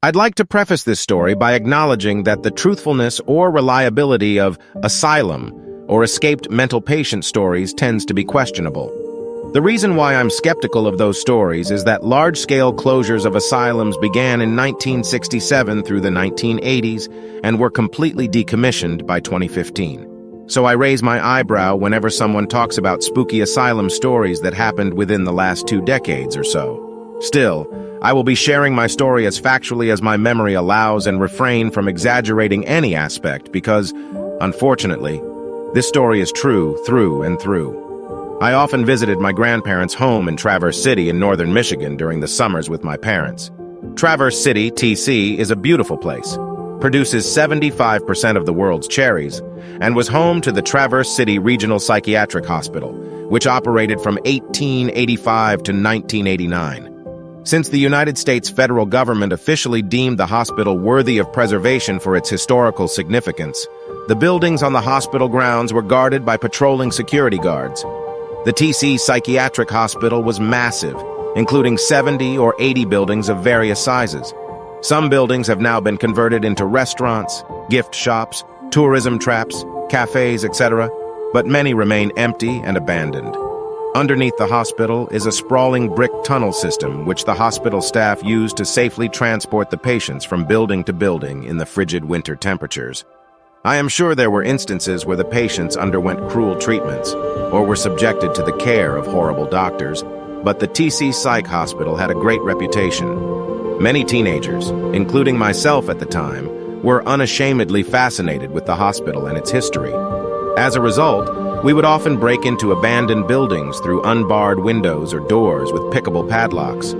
I'd like to preface this story by acknowledging that the truthfulness or reliability of asylum or escaped mental patient stories tends to be questionable. The reason why I'm skeptical of those stories is that large-scale closures of asylums began in 1967 through the 1980s and were completely decommissioned by 2015. So I raise my eyebrow whenever someone talks about spooky asylum stories that happened within the last 2 decades or so. Still, I will be sharing my story as factually as my memory allows and refrain from exaggerating any aspect because, unfortunately, this story is true through and through. I often visited my grandparents' home in Traverse City in northern Michigan during the summers with my parents. Traverse City, TC, is a beautiful place, produces 75% of the world's cherries, and was home to the Traverse City Regional Psychiatric Hospital, which operated from 1885 to 1989. Since the United States federal government officially deemed the hospital worthy of preservation for its historical significance, the buildings on the hospital grounds were guarded by patrolling security guards. The TC Psychiatric Hospital was massive, including 70 or 80 buildings of various sizes. Some buildings have now been converted into restaurants, gift shops, tourism traps, cafes, etc., but many remain empty and abandoned. Underneath the hospital is a sprawling brick tunnel system which the hospital staff used to safely transport the patients from building to building in the frigid winter temperatures. I am sure there were instances where the patients underwent cruel treatments or were subjected to the care of horrible doctors, but the TC Psych Hospital had a great reputation. Many teenagers, including myself at the time, were unashamedly fascinated with the hospital and its history. As a result, we would often break into abandoned buildings through unbarred windows or doors with pickable padlocks.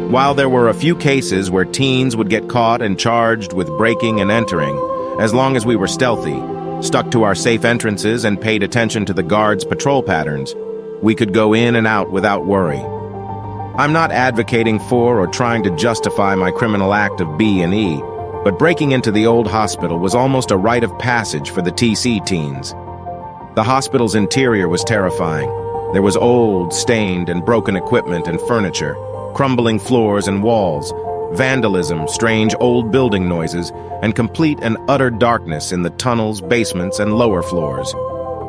While there were a few cases where teens would get caught and charged with breaking and entering, as long as we were stealthy, stuck to our safe entrances and paid attention to the guards' patrol patterns, we could go in and out without worry. I'm not advocating for or trying to justify my criminal act of B&E, but breaking into the old hospital was almost a rite of passage for the TC teens. The hospital's interior was terrifying. There was old, stained, and broken equipment and furniture, crumbling floors and walls, vandalism, strange old building noises, and complete and utter darkness in the tunnels, basements, and lower floors.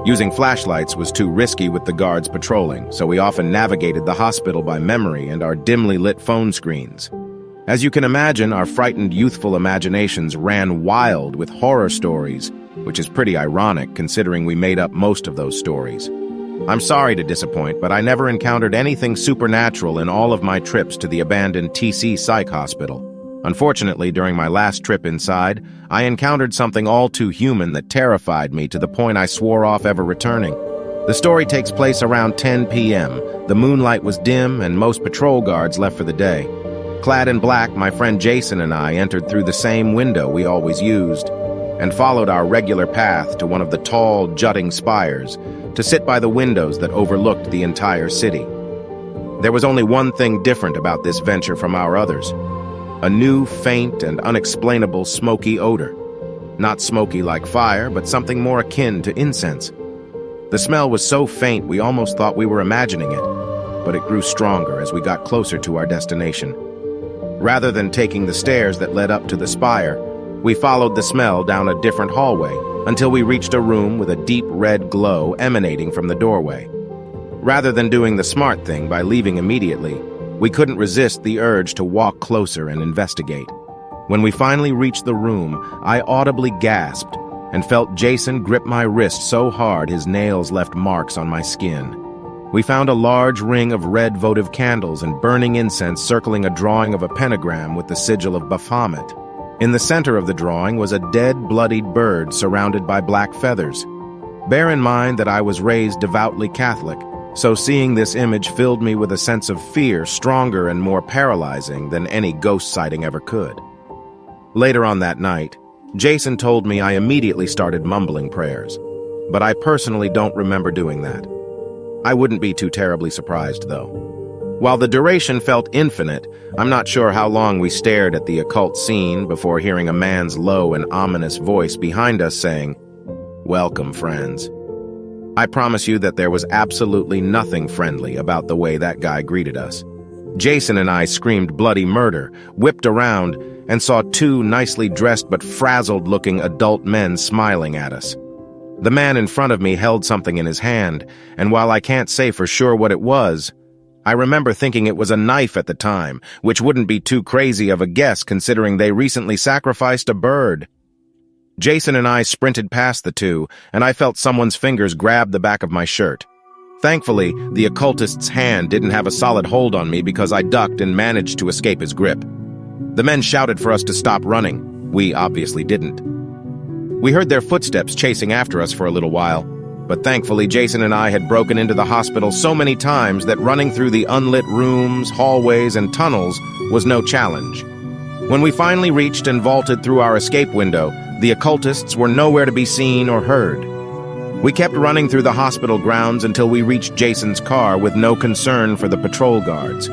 Using flashlights was too risky with the guards patrolling, so we often navigated the hospital by memory and our dimly lit phone screens. As you can imagine, our frightened youthful imaginations ran wild with horror stories, which is pretty ironic considering we made up most of those stories. I'm sorry to disappoint, but I never encountered anything supernatural in all of my trips to the abandoned TC Psych Hospital. Unfortunately, during my last trip inside, I encountered something all too human that terrified me to the point I swore off ever returning. The story takes place around 10 p.m. The moonlight was dim and most patrol guards left for the day. Clad in black, my friend Jason and I entered through the same window we always used and followed our regular path to one of the tall, jutting spires to sit by the windows that overlooked the entire city. There was only one thing different about this venture from our others: a new, faint, and unexplainable smoky odor. Not smoky like fire, but something more akin to incense. The smell was so faint we almost thought we were imagining it, but it grew stronger as we got closer to our destination. Rather than taking the stairs that led up to the spire, we followed the smell down a different hallway until we reached a room with a deep red glow emanating from the doorway. Rather than doing the smart thing by leaving immediately, we couldn't resist the urge to walk closer and investigate. When we finally reached the room, I audibly gasped and felt Jason grip my wrist so hard his nails left marks on my skin. We found a large ring of red votive candles and burning incense circling a drawing of a pentagram with the sigil of Baphomet. In the center of the drawing was a dead, bloodied bird surrounded by black feathers. Bear in mind that I was raised devoutly Catholic, so seeing this image filled me with a sense of fear stronger and more paralyzing than any ghost sighting ever could. Later on that night, Jason told me I immediately started mumbling prayers, but I personally don't remember doing that. I wouldn't be too terribly surprised, though. While the duration felt infinite, I'm not sure how long we stared at the occult scene before hearing a man's low and ominous voice behind us saying, "Welcome, friends." I promise you that there was absolutely nothing friendly about the way that guy greeted us. Jason and I screamed bloody murder, whipped around, and saw two nicely dressed but frazzled-looking adult men smiling at us. The man in front of me held something in his hand, and while I can't say for sure what it was, I remember thinking it was a knife at the time, which wouldn't be too crazy of a guess considering they recently sacrificed a bird. Jason and I sprinted past the two, and I felt someone's fingers grab the back of my shirt. Thankfully, the occultist's hand didn't have a solid hold on me because I ducked and managed to escape his grip. The men shouted for us to stop running. We obviously didn't. We heard their footsteps chasing after us for a little while, but thankfully Jason and I had broken into the hospital so many times that running through the unlit rooms, hallways, and tunnels was no challenge. When we finally reached and vaulted through our escape window, the occultists were nowhere to be seen or heard. We kept running through the hospital grounds until we reached Jason's car with no concern for the patrol guards.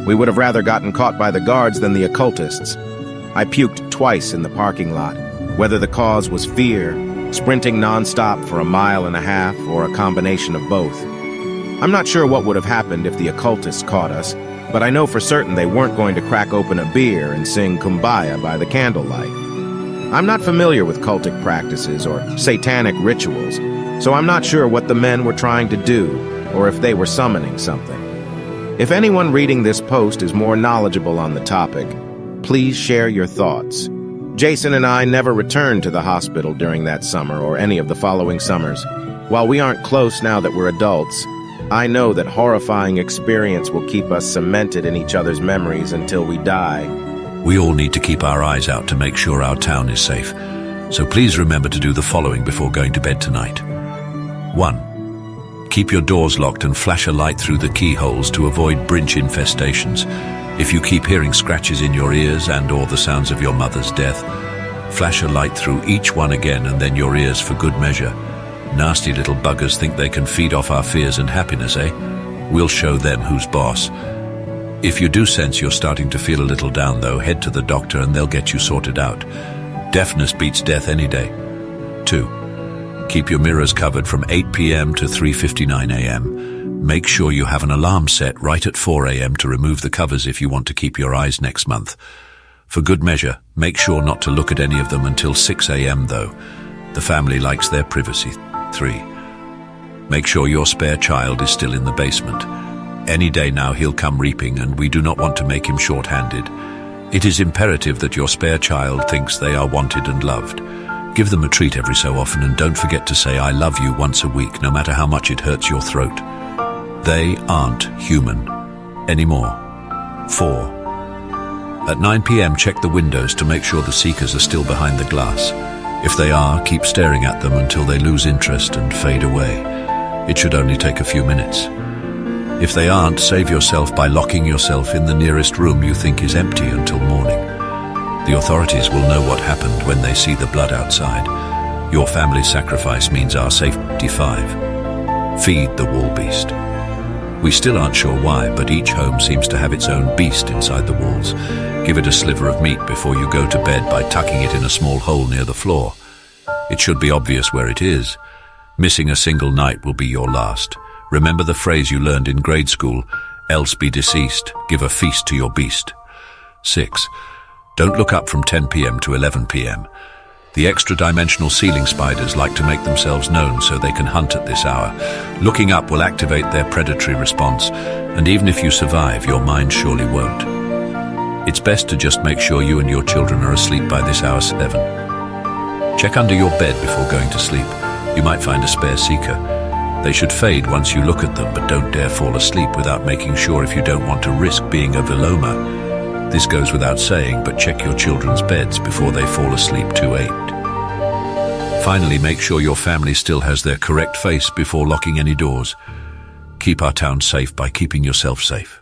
We would have rather gotten caught by the guards than the occultists. I puked twice in the parking lot, whether the cause was fear, sprinting nonstop for 1.5 miles, or a combination of both. I'm not sure what would have happened if the occultists caught us, but I know for certain they weren't going to crack open a beer and sing Kumbaya by the candlelight. I'm not familiar with cultic practices or satanic rituals, so I'm not sure what the men were trying to do or if they were summoning something. If anyone reading this post is more knowledgeable on the topic, please share your thoughts. Jason and I never returned to the hospital during that summer or any of the following summers. While we aren't close now that we're adults, I know that horrifying experience will keep us cemented in each other's memories until we die. We all need to keep our eyes out to make sure our town is safe. So please remember to do the following before going to bed tonight. 1. Keep your doors locked and flash a light through the keyholes to avoid brinch infestations. If you keep hearing scratches in your ears and/or the sounds of your mother's death, flash a light through each one again and then your ears for good measure. Nasty little buggers think they can feed off our fears and happiness, eh? We'll show them who's boss. If you do sense you're starting to feel a little down though, head to the doctor and they'll get you sorted out. Deafness beats death any day. 2. Keep your mirrors covered from 8 p.m. to 3:59 a.m. Make sure you have an alarm set right at 4 a.m. to remove the covers if you want to keep your eyes next month. For good measure, make sure not to look at any of them until 6 a.m. though. The family likes their privacy. 3. Make sure your spare child is still in the basement. Any day now he'll come reaping and we do not want to make him short-handed. It is imperative that your spare child thinks they are wanted and loved. Give them a treat every so often and don't forget to say I love you once a week, no matter how much it hurts your throat. They aren't human anymore. 4. At 9 p.m. check the windows to make sure the seekers are still behind the glass. If they are, keep staring at them until they lose interest and fade away. It should only take a few minutes. If they aren't, save yourself by locking yourself in the nearest room you think is empty until morning. The authorities will know what happened when they see the blood outside. Your family's sacrifice means our safety. 5. Feed the wall beast. We still aren't sure why, but each home seems to have its own beast inside the walls. Give it a sliver of meat before you go to bed by tucking it in a small hole near the floor. It should be obvious where it is. Missing a single night will be your last. Remember the phrase you learned in grade school, else be deceased, give a feast to your beast. 6. Don't look up from 10 p.m. to 11 p.m. The extra-dimensional ceiling spiders like to make themselves known so they can hunt at this hour. Looking up will activate their predatory response, and even if you survive, your mind surely won't. It's best to just make sure you and your children are asleep by this hour 7. Check under your bed before going to sleep. You might find a spare seeker. They should fade once you look at them, but don't dare fall asleep without making sure if you don't want to risk being a viloma. This goes without saying, but check your children's beds before they fall asleep too late. Finally, make sure your family still has their correct face before locking any doors. Keep our town safe by keeping yourself safe.